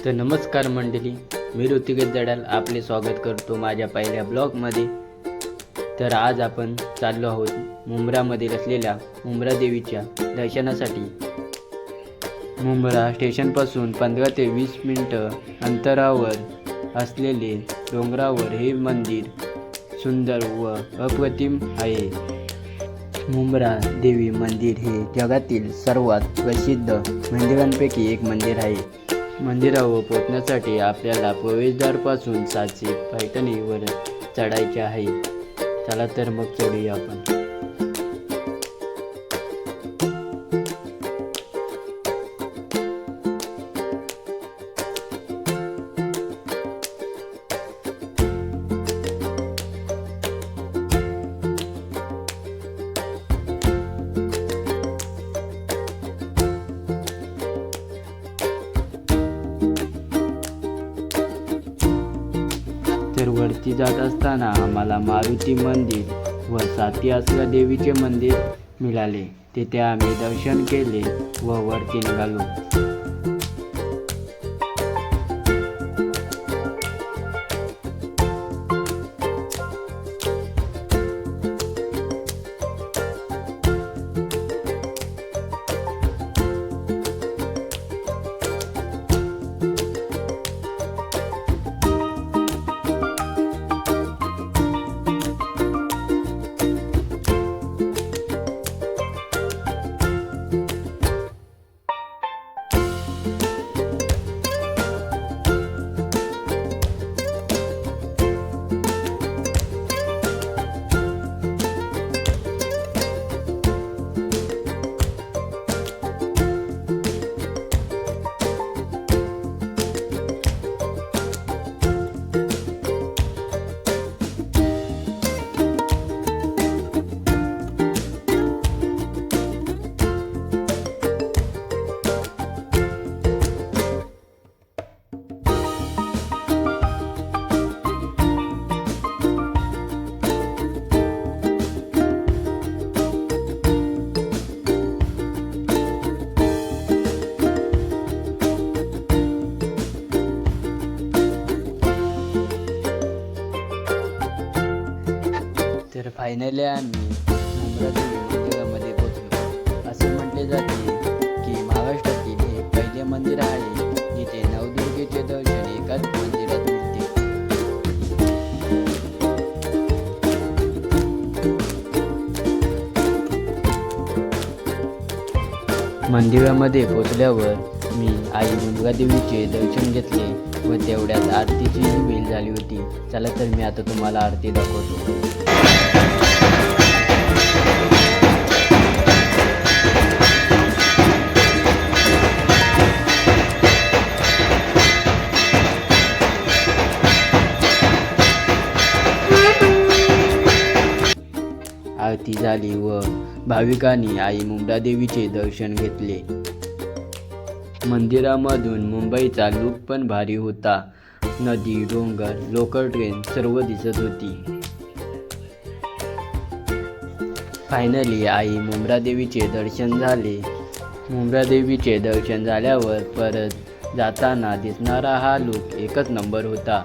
तर नमस्कार मंडळी, मी ऋतिकेश जडाल आपले स्वागत करतो माझ्या पहिल्या ब्लॉगमध्ये। तर आज आपण चाललो आहोत मुंब्रामध्ये असलेल्या मुंब्रा देवीच्या दर्शनासाठी। मुंब्रा स्टेशनपासून 15 ते 20 मिनिटं अंतरावर असलेले डोंगरावर हे मंदिर सुंदर व अप्रतिम आहे। मुंब्रा देवी मंदिर हे जगातील सर्वात प्रसिद्ध मंदिरांपैकी एक मंदिर आहे। मंदिरावर पोहोचण्यासाठी आपल्याला प्रवेशद्वारापासून 700 पायऱ्यांवर चढायचे आहे। चला तर मग चढूया आपण। तर वरती जात असताना आम्हाला मारुती मंदिर व साती आसरा देवीचे मंदिर मिळाले। तेथे आम्ही दर्शन केले व वरती निघालो। तर फायनली आम्ही मुंब्रा देवी मंदिरामध्ये पोहोचलो। असे म्हटले जाते की महाराष्ट्रातील हे पहिले मंदिर आहे जिथे नवदुर्गेचे दर्शन एकाच मंदिरात मिळते। मंदिरामध्ये पोहोचल्यावर मी आई मुंब्रा देवीचे दर्शन घेतले व तेवढ्यात आरतीची वेळ झाली होती। चला तर मी आता तुम्हाला आरती दाखवतो। आरती झाली व भाविकांनी आई मुंब्रा देवीचे दर्शन घेतले। मंदिरामधून मुंबईचा लुक पण भारी होता। नदी, डोंगर, लोकल ट्रेन सर्व दिसत होती। फायनली आई मुंब्रा देवीचे दर्शन झाले। मुंब्रा देवीचे दर्शन झाल्यावर परत जाताना दिसणारा हा लुक एकच नंबर होता।